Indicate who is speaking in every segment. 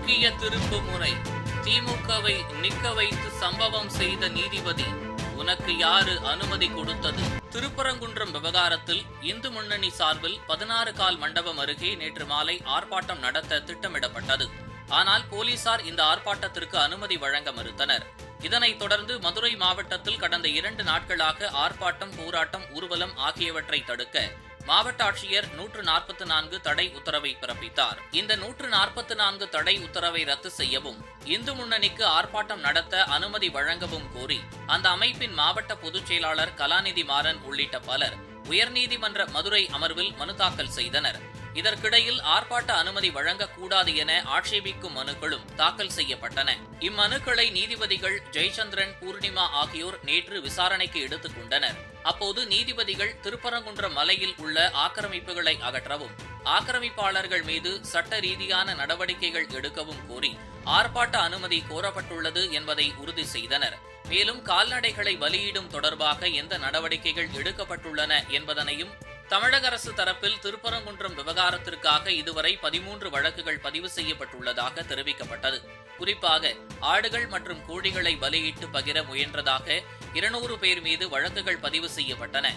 Speaker 1: முக்கிய திருப்பு முனை. திமுகவை நிக்க வைத்து சம்பவம் செய்த நீதிபதி, உனக்கு யாரு அனுமதி கொடுத்தது? திருப்பரங்குன்றம் விவகாரத்தில் இந்து முன்னணி சார்பில் 16 கால் மண்டபம் அருகே நேற்று மாலை ஆர்ப்பாட்டம் நடத்த திட்டமிடப்பட்டது. ஆனால் போலீசார் இந்த ஆர்ப்பாட்டத்திற்கு அனுமதி வழங்க மறுத்தனர். இதனைத் தொடர்ந்து மதுரை மாவட்டத்தில் கடந்த 2 நாட்களாக ஆர்ப்பாட்டம், போராட்டம், ஊர்வலம் ஆகியவற்றை தடுக்க மாவட்ட ஆட்சியர் 144 தடை உத்தரவை பிறப்பித்தார். இந்த 144 தடை உத்தரவை ரத்து செய்யவும், இந்து முன்னணிக்கு ஆர்ப்பாட்டம் நடத்த அனுமதி வழங்கவும் கோரி அந்த அமைப்பின் மாவட்ட பொதுச் செயலாளர் கலாநிதி மாறன் உள்ளிட்ட பலர் உயர்நீதிமன்ற மதுரை அமர்வில் மனு தாக்கல் செய்தனர். இதற்கிடையில் ஆர்ப்பாட்ட அனுமதி வழங்கக்கூடாது என ஆட்சேபிக்கும் மனுக்களும் தாக்கல் செய்யப்பட்டன. இம்மனுக்களை நீதிபதிகள் ஜெயச்சந்திரன், பூர்ணிமா ஆகியோர் நேற்று விசாரணைக்கு எடுத்துக் கொண்டனர். அப்போது நீதிபதிகள் திருப்பரங்குன்றம் மலையில் உள்ள ஆக்கிரமிப்புகளை அகற்றவும், ஆக்கிரமிப்பாளர்கள் மீது சட்ட ரீதியான நடவடிக்கைகள் எடுக்கவும் கோரி ஆர்ப்பாட்ட அனுமதி கோரப்பட்டுள்ளது என்பதை உறுதி செய்தனர். மேலும் கால்நடைகளை பலியிடும் தொடர்பாக எந்த நடவடிக்கைகள் எடுக்கப்பட்டுள்ளன என்பதனையும், தமிழக அரசு தரப்பில் திருப்பரங்குன்றம் விவகாரத்திற்காக இதுவரை 13 வழக்குகள் பதிவு செய்யப்பட்டுள்ளதாக தெரிவிக்கப்பட்டது. குறிப்பாக ஆடுகள் மற்றும் கோழிகளை பலியிட்டு பகிர முயன்றதாக 200 பேர் மீது வழக்குகள் பதிவு செய்யப்பட்டன.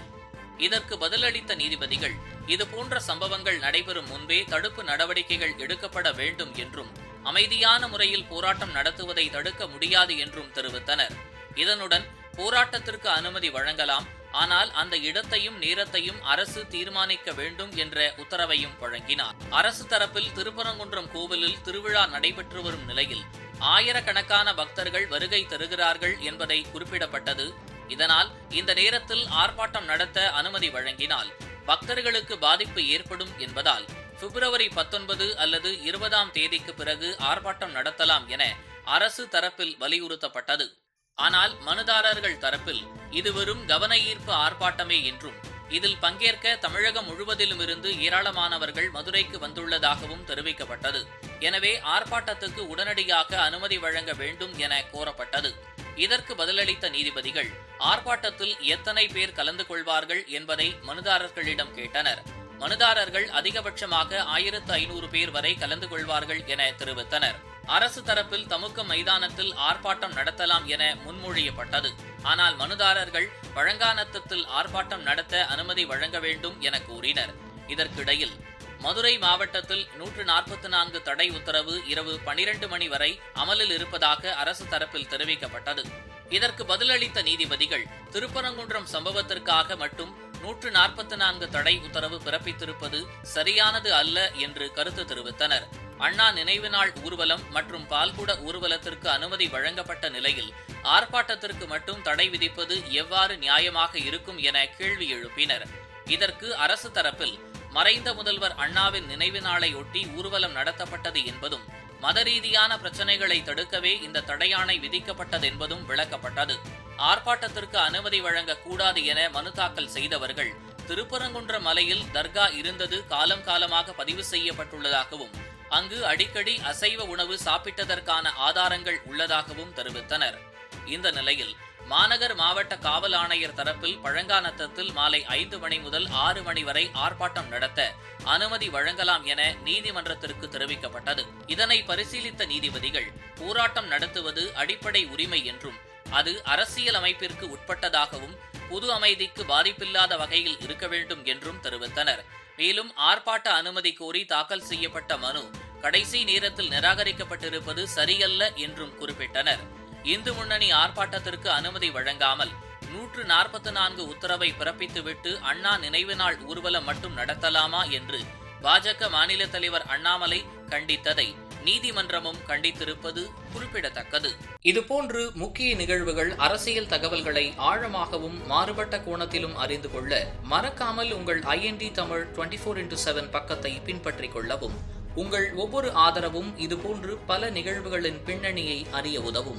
Speaker 1: இதற்கு பதிலளித்த நீதிபதிகள், இதுபோன்ற சம்பவங்கள் நடைபெறும் முன்பே தடுப்பு நடவடிக்கைகள் எடுக்கப்பட வேண்டும் என்றும், அமைதியான முறையில் போராட்டம் நடத்துவதை தடுக்க முடியாது என்றும் தெரிவித்தனர். இதனுடன் போராட்டத்திற்கு அனுமதி வழங்கலாம், ஆனால் அந்த இடத்தையும் நேரத்தையும் அரசு தீர்மானிக்க வேண்டும் என்ற உத்தரவையும் வழங்கினார். அரசு தரப்பில் திருப்பரங்குன்றம் கோவிலில் திருவிழா நடைபெற்று வரும் நிலையில் ஆயிரக்கணக்கான பக்தர்கள் வருகை தருகிறார்கள் என்பதை குறிப்பிடப்பட்டது. இதனால் இந்த நேரத்தில் ஆர்ப்பாட்டம் நடத்த அனுமதி வழங்கினால் பக்தர்களுக்கு பாதிப்பு ஏற்படும் என்பதால் பிப்ரவரி 19 அல்லது 20ஆம் தேதிக்கு பிறகு ஆர்ப்பாட்டம் நடத்தலாம் என அரசு தரப்பில் வலியுறுத்தப்பட்டது. ஆனால் மனுதாரர்கள் தரப்பில் இது வெறும் கவன ஈர்ப்பு ஆர்ப்பாட்டமே என்றும், இதில் பங்கேற்க தமிழகம் முழுவதிலும் இருந்து ஏராளமானவர்கள் மதுரைக்கு வந்துள்ளதாகவும் தெரிவிக்கப்பட்டது. எனவே ஆர்ப்பாட்டத்துக்கு உடனடியாக அனுமதி வழங்க வேண்டும் என கோரப்பட்டது. இதற்கு பதிலளித்த நீதிபதிகள், ஆர்ப்பாட்டத்தில் எத்தனை பேர் கலந்து கொள்வார்கள் என்பதை மனுதாரர்களிடம் கேட்டனர். மனுதாரர்கள் அதிகபட்சமாக 1500 பேர் வரை கலந்து கொள்வார்கள் என தெரிவித்தனர். அரசு தரப்பில் தமுக்கம் மைதானத்தில் ஆர்ப்பாட்டம் நடத்தலாம் என முன்மொழியப்பட்டது. ஆனால் மனுதாரர்கள் பழங்கானத்தத்தில் ஆர்ப்பாட்டம் நடத்த அனுமதி வழங்க வேண்டும் என கூறினர். இதற்கிடையில் மதுரை மாவட்டத்தில் 144 தடை உத்தரவு இரவு 12 மணி வரை அமலில் இருப்பதாக அரசு தரப்பில் தெரிவிக்கப்பட்டது. இதற்கு பதிலளித்த நீதிபதிகள், திருப்பரங்குன்றம் சம்பவத்திற்காக மட்டும் 144 தடை உத்தரவு பிறப்பித்திருப்பது சரியானது அல்ல என்று கருத்து தெரிவித்தனர். அண்ணா நினைவு நாள் ஊர்வலம் மற்றும் பால்குட ஊர்வலத்திற்கு அனுமதி வழங்கப்பட்ட நிலையில் ஆர்ப்பாட்டத்திற்கு மட்டும் தடை விதிப்பது எவ்வாறு நியாயமாக இருக்கும் என கேள்வி எழுப்பினர். இதற்கு அரசு தரப்பில், மறைந்த முதல்வர் அண்ணாவின் நினைவு நாளை ஒட்டி ஊர்வலம் நடத்தப்பட்டது என்பதும், மத ரீதியான பிரச்சனைகளை தடுக்கவே இந்த தடையாணை விதிக்கப்பட்டது என்பதும் விளக்கப்பட்டது. ஆர்ப்பாட்டத்திற்கு அனுமதி வழங்கக்கூடாது என மனு தாக்கல் செய்தவர்கள், திருப்பரங்குன்ற மலையில் தர்கா இருந்தது காலம் காலமாக பதிவு செய்யப்பட்டுள்ளதாகவும், அங்கு அடிக்கடி அசைவ உணவு சாப்பிட்டதற்கான ஆதாரங்கள் உள்ளதாகவும் தெரிவித்தனர். இந்த நிலையில் மாநகர் மாவட்ட காவல் ஆணையர் தரப்பில் பழங்கானத்தத்தில் மாலை 5 மணி முதல் 6 மணி வரை ஆர்ப்பாட்டம் நடத்த அனுமதி வழங்கலாம் என நீதிமன்றத்திற்கு தெரிவிக்கப்பட்டது. இதனை பரிசீலித்த நீதிபதிகள், போராட்டம் நடத்துவது அடிப்படை உரிமை என்றும், அது அரசியல் அமைப்பிற்கு உட்பட்டதாகவும், பொது அமைதிக்கு பாதிப்பில்லாத வகையில் இருக்க வேண்டும் என்றும் தெரிவித்தனர். மேலும் ஆர்ப்பாட்ட அனுமதி கோரி தாக்கல் செய்யப்பட்ட மனு கடைசி நேரத்தில் நிராகரிக்கப்பட்டிருப்பது சரியல்ல என்றும் குறிப்பிட்டனர். இந்து முன்னணி ஆர்ப்பாட்டத்திற்கு அனுமதி வழங்காமல் 144 உத்தரவை பிறப்பித்துவிட்டு அண்ணா நினைவு நாள் ஊர்வலம் மட்டும் நடத்தலாமா என்று பாஜக மாநில தலைவர் அண்ணாமலை கண்டித்ததை நீதிமன்றமும் கண்டித்திருப்பது குறிப்பிடத்தக்கது. இதுபோன்று முக்கிய நிகழ்வுகள், அரசியல் தகவல்களை ஆழமாகவும் மாறுபட்ட கோணத்திலும் அறிந்து கொள்ள மறக்காமல் உங்கள் IND தமிழ் 24/7 பக்கத்தை பின்பற்றிக் கொள்ளவும். உங்கள் ஒவ்வொரு ஆதரவும் இதுபோன்று பல நிகழ்வுகளின் பின்னணியை அறிய உதவும்.